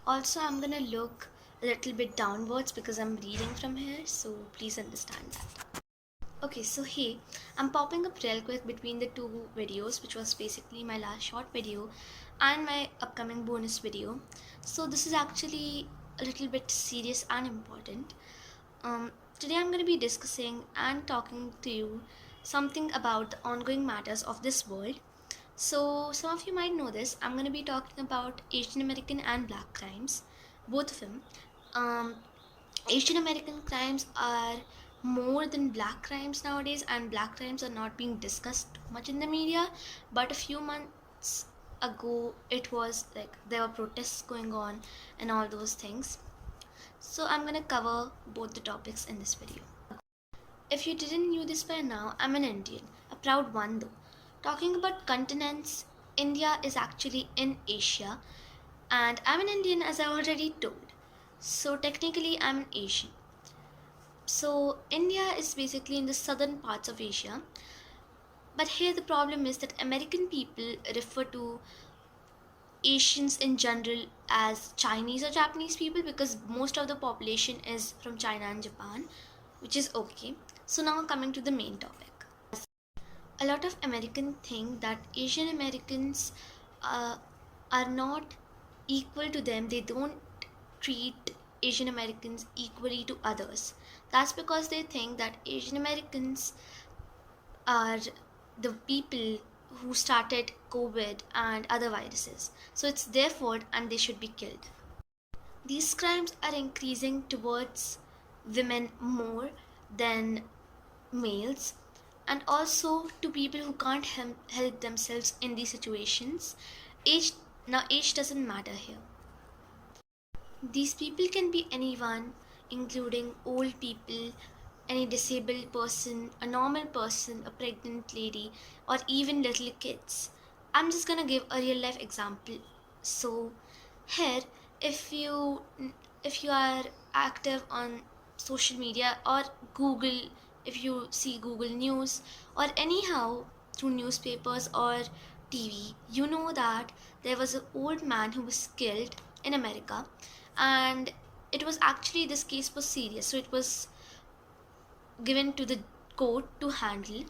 Also, I'm gonna look a little bit downwards because I'm reading from here, so please understand that. Okay, so hey, I'm popping up real quick between the two videos, which was basically my last short video and my upcoming bonus video. So this is actually a little bit serious and important. Today I'm going to be discussing and talking to you something about the ongoing matters of this world. So some of you might know this. I'm going to be talking about Asian American and Black crimes, both of them. Um, Asian American crimes are more than black crimes nowadays, and black crimes are not being discussed much in the media. But a few months ago, it was like there were protests going on and all those things. So, I'm gonna cover both the topics in this video. If you didn't know this by now, I'm an Indian, a proud one though. Talking about continents, India is actually in Asia, and I'm an Indian as I already told. So, technically, I'm an Asian. So, India is basically in the southern parts of Asia. But here the problem is that American people refer to Asians in general as Chinese or Japanese people because most of the population is from China and Japan, which is okay. So, now coming to the main topic. A lot of Americans think that Asian Americans uh, are not equal to them. They don't treat Asian Americans equally to others. That's because they think that Asian Americans are the people who started COVID and other viruses. So it's their fault and they should be killed. These crimes are increasing towards women more than males, and also to people who can't help themselves in these situations. Age age doesn't matter here. These people can be anyone, including old people, any disabled person, a normal person, a pregnant lady, or even little kids. I'm just gonna give a real life example. So, here, if you if you are active on social media or Google, if you see Google News or anyhow through newspapers or TV, you know that there was an old man who was killed in America, and it was actually this case was serious, so it was given to the court to handle,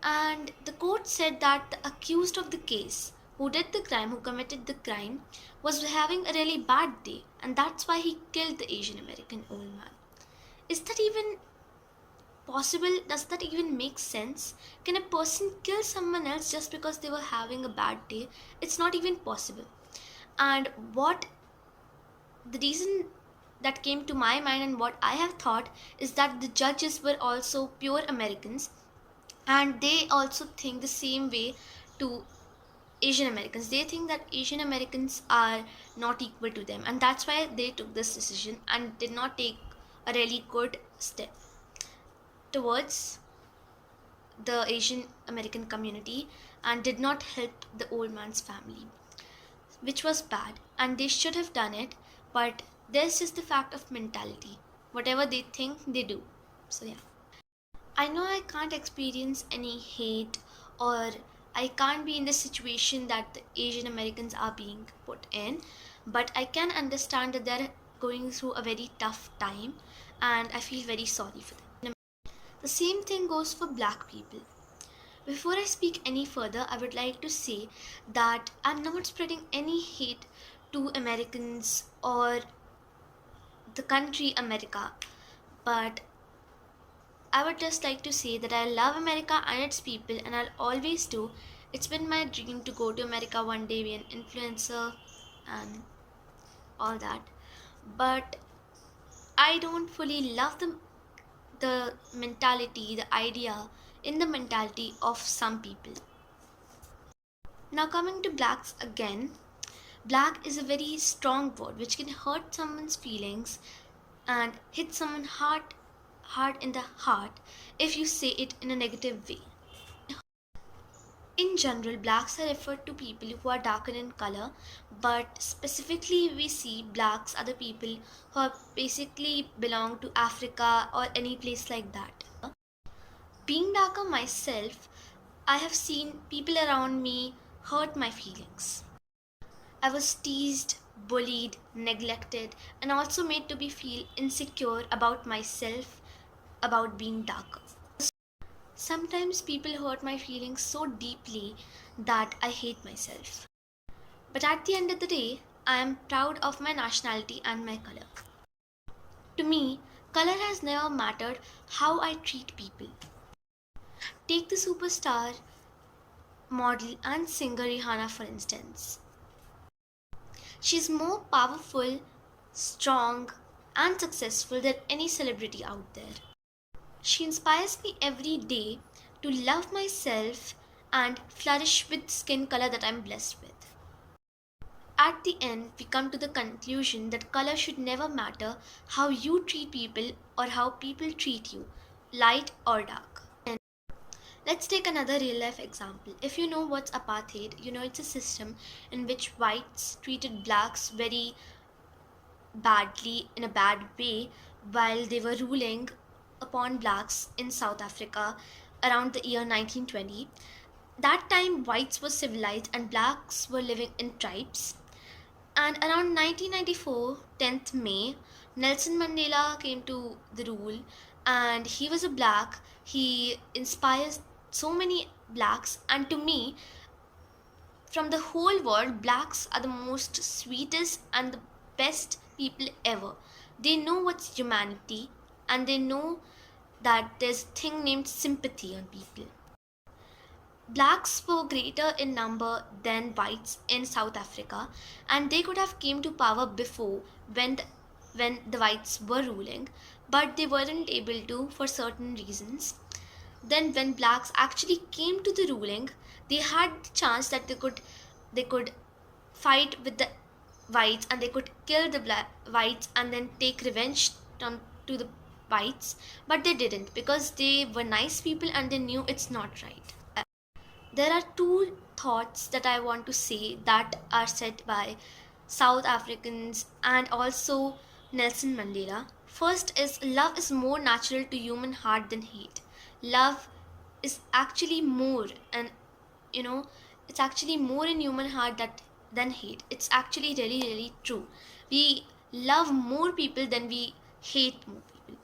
and the court said that the accused of the case who did the crime, who committed the crime, was having a really bad day, and that's why he killed the Asian American old man. Is that even possible? Does that even make sense? Can a person kill someone else just because they were having a bad day? It's not even possible. And what the reason that came to my mind and what I have thought is that the judges were also pure Americans, and they also think the same way to Asian Americans. They think that Asian Americans are not equal to them, and that's why they took this decision and did not take a really good step towards the Asian American community and did not help the old man's family, which was bad, and they should have done it. But there's just the fact of mentality. Whatever they think, they do. So, yeah. I know I can't experience any hate, or I can't be in the situation that the Asian Americans are being put in, but I can understand that they're going through a very tough time, and I feel very sorry for them. The same thing goes for black people. Before I speak any further, I would like to say that I'm not spreading any hate to Americans or the country America, but I would just like to say that I love America and its people, and I'll always do. It's been my dream to go to America one day, be an influencer, and all that. But I don't fully love the mentality, the idea in the mentality of some people. Now, coming to blacks again, black is a very strong word which can hurt someone's feelings and hit someone hard in the heart if you say it in a negative way. In general, blacks are referred to people who are darker in color, but specifically we see blacks are the people who are basically belong to Africa or any place like that. Being darker myself, I have seen people around me hurt my feelings. I was teased bullied, neglected, and also made to be feel insecure about myself, about being darker. Sometimes people hurt my feelings so deeply that I hate myself. But at the end of the day, I am proud of my nationality and my color. To me, color has never mattered how I treat people. Take the superstar, model, and singer Rihanna for instance. She's more powerful, strong, and successful than any celebrity out there. She inspires me every day to love myself and flourish with skin color that I'm blessed with. At the end, we come to the conclusion that color should never matter how you treat people or how people treat you, light or dark. And let's take another real life example. If you know what's apartheid, you know it's a system in which whites treated blacks very badly in a bad way while they were ruling upon blacks in South Africa around the year 1920. That time, whites were civilized and blacks were living in tribes. And around 1994, 10th May, Nelson Mandela came to the rule and he was a black. He inspires so many blacks, and to me, from the whole world, blacks are the most sweetest and the best people ever. They know what's humanity and they know that there's a thing named sympathy on people. Blacks were greater in number than whites in South Africa, and they could have came to power before when the whites were ruling, but they weren't able to for certain reasons. Then when blacks actually came to the ruling, they had the chance that they could fight with the whites and they could kill the whites and then take revenge on to the whites, but they didn't because they were nice people and they knew it's not right. There are two thoughts that I want to say that are said by South Africans and also Nelson Mandela. First is love is more natural to human heart than hate. Love is actually more, and you know it's actually more in human heart that than hate. It's actually really true. We love more people than we hate more people.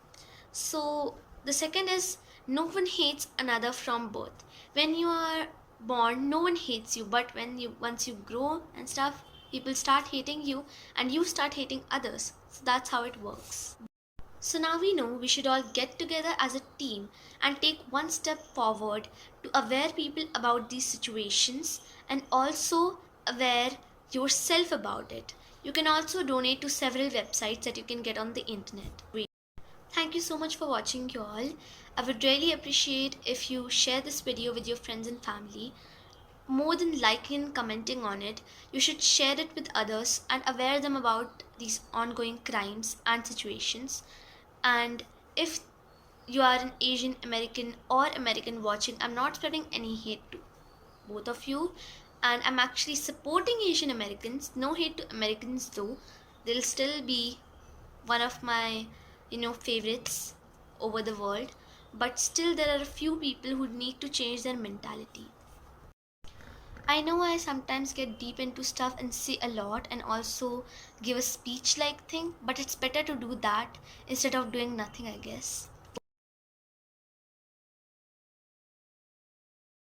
So the second is no one hates another from birth. When you are born, no one hates you, but when you once you grow and stuff, people start hating you and you start hating others. So that's how it works. So now we know we should all get together as a team and take one step forward to aware people about these situations and also aware yourself about it. You can also donate to several websites that you can get on the internet. Thank you so much for watching you all. I would really appreciate if you share this video with your friends and family. More than liking and commenting on it, you should share it with others and aware them about these ongoing crimes and situations. And if you are an Asian American or American watching, I'm not spreading any hate to both of you, and I'm actually supporting Asian Americans. No hate to Americans though. They'll still be one of my favorites over the world, but still there are a few people who need to change their mentality. I know I sometimes get deep into stuff and say a lot and also give a speech like thing, but it's better to do that instead of doing nothing, I guess.